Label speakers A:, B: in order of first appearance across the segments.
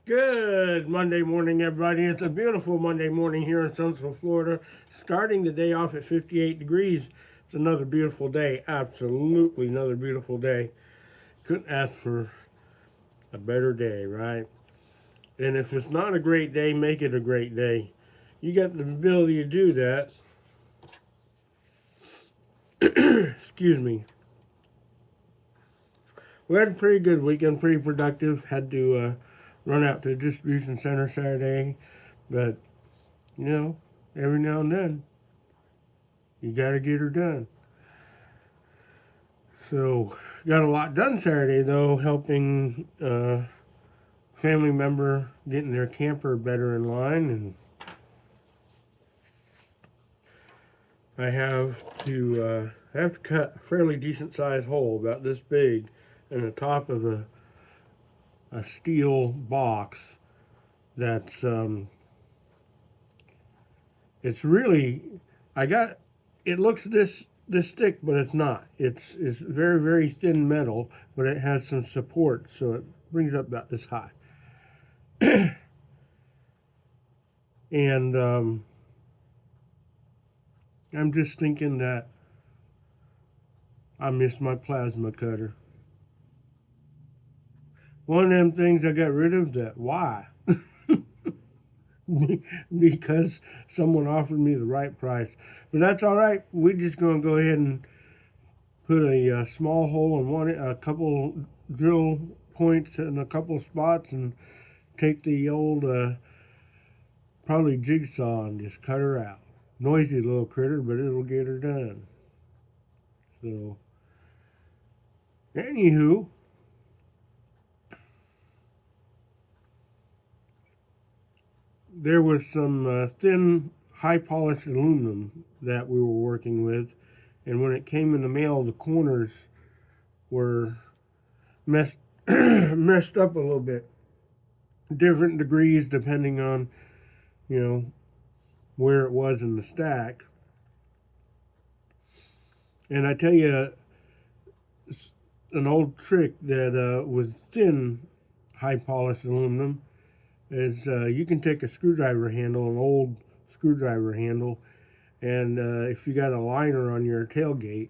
A: Good Monday morning, everybody. It's a beautiful Monday morning here in Central Florida. Starting the day off at 58 degrees. It's another beautiful day. Absolutely another beautiful day. Couldn't ask for a better day, right? And if it's not a great day, make it a great day. You got the ability to do that. Excuse me. We had a pretty good weekend, pretty productive. Had to run out to the distribution center Saturday, but you know, every now and then you got to get her done. So, got a lot done Saturday though, helping family member getting their camper better in line, and I have to cut a fairly decent sized hole about this big in the top of a steel box that's it's really I got it looks this thick, but it's not. It's very very thin metal, but it has some support, so it brings it up about this high. And I'm just thinking that I missed my plasma cutter. One of them things I got rid of. That why? Because someone offered me the right price. But that's all right. We're just going to go ahead and put a small hole in a couple drill points in a couple spots, and take the old probably jigsaw and just cut her out. Noisy little critter, but it'll get her done. So, anywho, there was some thin, high polished aluminum that we were working with, and when it came in the mail, the corners were messed messed up a little bit. Different degrees depending on, you know, where it was in the stack. And I tell you, an old trick that with thin, high polished aluminum is you can take a screwdriver handle, an old screwdriver handle, and if you got a liner on your tailgate,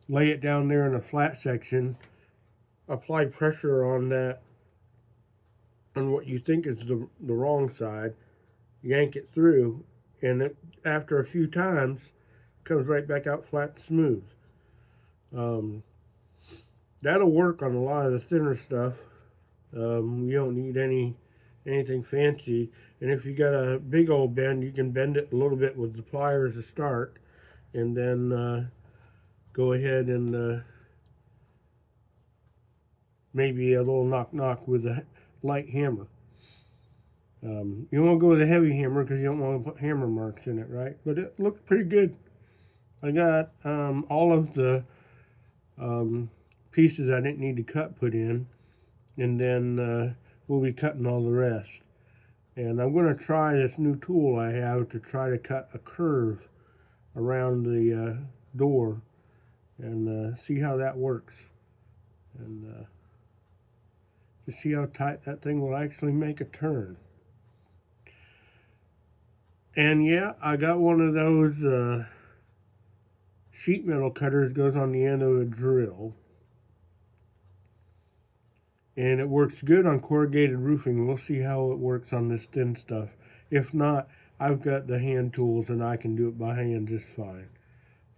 A: lay it down there in a flat section, apply pressure on that, on what you think is the wrong side, yank it through, and after a few times, it comes right back out flat and smooth. That'll work on a lot of the thinner stuff. You don't need anything fancy, and if you got a big old bend, you can bend it a little bit with the pliers to start, and then go ahead and maybe a little knock with a light hammer. You won't go with a heavy hammer because you don't want to put hammer marks in it, right? But it looked pretty good. I got all of the pieces I didn't need to cut put in, and then we'll be cutting all the rest. And I'm going to try this new tool I have to try to cut a curve around the door and see how that works, and to see how tight that thing will actually make a turn. And yeah, I got one of those sheet metal cutters, goes on the end of a drill, and it works good on corrugated roofing. We'll see how it works on this thin stuff. If not, I've got the hand tools and I can do it by hand just fine.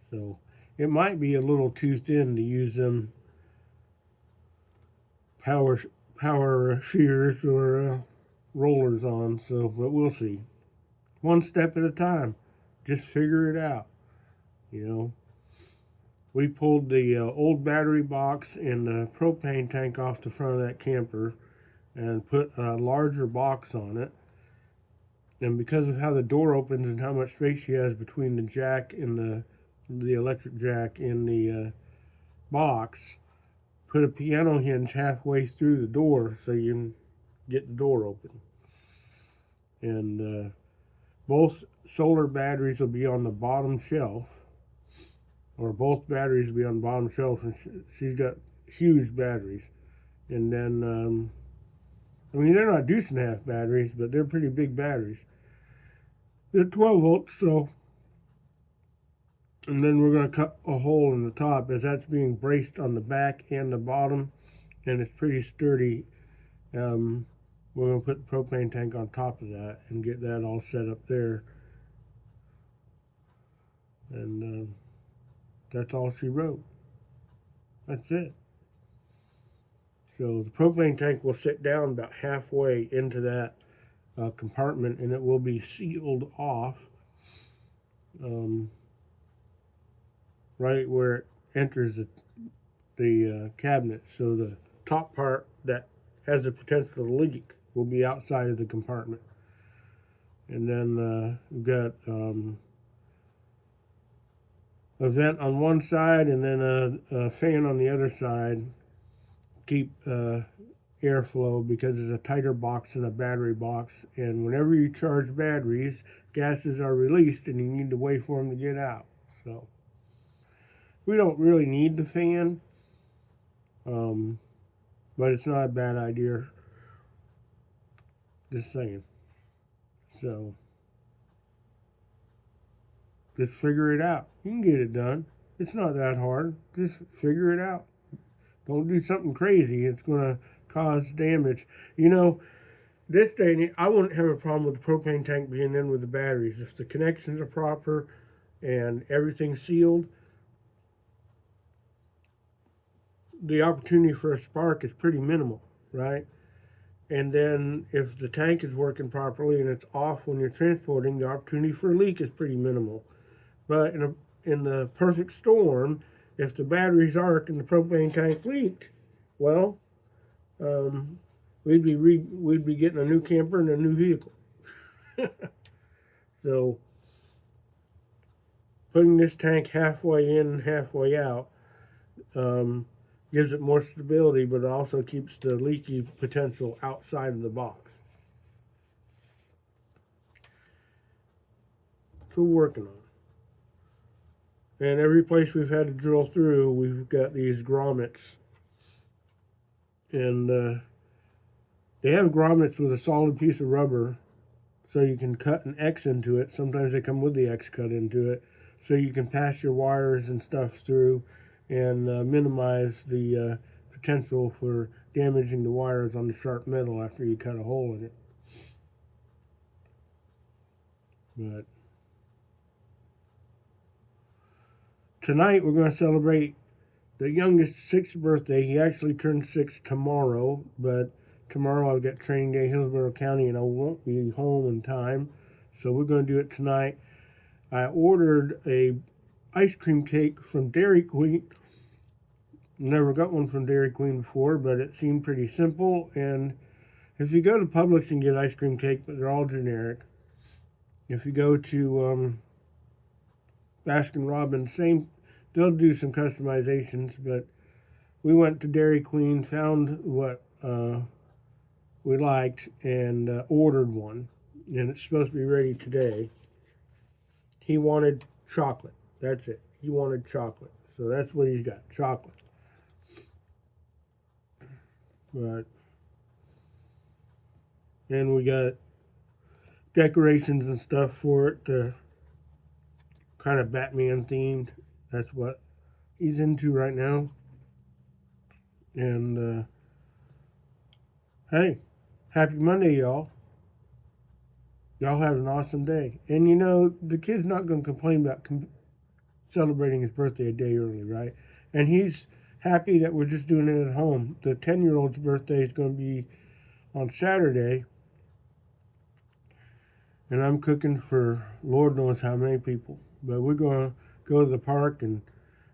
A: So it might be a little too thin to use them power shears or rollers on. So, but we'll see. One step at a time. Just figure it out. You know. We pulled the old battery box and the propane tank off the front of that camper and put a larger box on it. And because of how the door opens and how much space she has between the jack and the electric jack in the box, put a piano hinge halfway through the door so you can get the door open. And both solar batteries will be on the bottom shelf, or both batteries will be on the bottom shelf, and she's got huge batteries. And then I mean, they're not deuce and a half batteries, but they're pretty big batteries. They're 12 volts, so. And then we're going to cut a hole in the top as that's being braced on the back and the bottom, and it's pretty sturdy. We're going to put the propane tank on top of that and get that all set up there. And that's all she wrote. That's it. So the propane tank will sit down about halfway into that compartment, and it will be sealed off right where it enters the cabinet. So the top part that has the potential to leak will be outside of the compartment. And then we've got a vent on one side and then a fan on the other side. Keep airflow because it's a tighter box than a battery box. And whenever you charge batteries, gases are released and you need to wait for them to get out. So we don't really need the fan, but it's not a bad idea. Just saying. So just figure it out. You can get it done. It's not that hard. Just figure it out. Don't do something crazy. It's going to cause damage. You know, this day and age, I wouldn't have a problem with the propane tank being in with the batteries. If the connections are proper and everything's sealed, the opportunity for a spark is pretty minimal, right? And then if the tank is working properly and it's off when you're transporting, the opportunity for a leak is pretty minimal. But in the perfect storm, if the batteries arc and the propane tank leaked, well, we'd be getting a new camper and a new vehicle. So putting this tank halfway in and halfway out gives it more stability, but it also keeps the leaky potential outside of the box. So we're working on it. And every place we've had to drill through, we've got these grommets. And they have grommets with a solid piece of rubber, so you can cut an X into it. Sometimes they come with the X cut into it, so you can pass your wires and stuff through and minimize the potential for damaging the wires on the sharp metal after you cut a hole in it. But tonight we're going to celebrate the youngest 6th birthday. He actually turns 6 tomorrow, but tomorrow I've got training day in Hillsborough County and I won't be home in time, so we're going to do it tonight. I ordered a ice cream cake from Dairy Queen. Never got one from Dairy Queen before, but it seemed pretty simple. And if you go to Publix and get ice cream cake, but they're all generic. If you go to Baskin Robbins, they'll do some customizations, but we went to Dairy Queen, found what we liked, and ordered one. And it's supposed to be ready today. He wanted chocolate. That's it. He wanted chocolate. So that's what he's got, chocolate. But, and we got decorations and stuff for it, kind of Batman themed. That's what he's into right now. And hey, happy Monday, y'all. Y'all have an awesome day. And you know, the kid's not going to complain about celebrating his birthday a day early, right? And he's happy that we're just doing it at home. The 10-year-old's birthday is going to be on Saturday. And I'm cooking for Lord knows how many people. But we're going to go to the park, and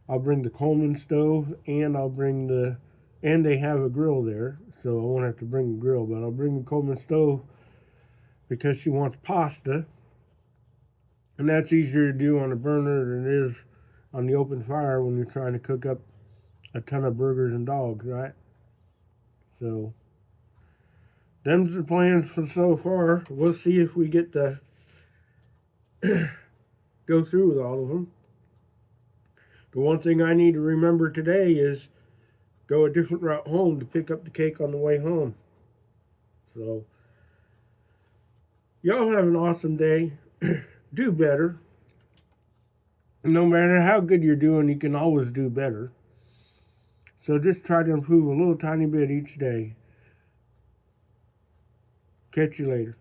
A: I'll bring the Coleman stove, and and they have a grill there, so I won't have to bring the grill, but I'll bring the Coleman stove because she wants pasta. And that's easier to do on a burner than it is on the open fire when you're trying to cook up a ton of burgers and dogs, right? So, them's the plans for so far. We'll see if we get to go through with all of them. The one thing I need to remember today is go a different route home to pick up the cake on the way home. So, y'all have an awesome day. Do better. No matter how good you're doing, you can always do better. So just try to improve a little tiny bit each day. Catch you later.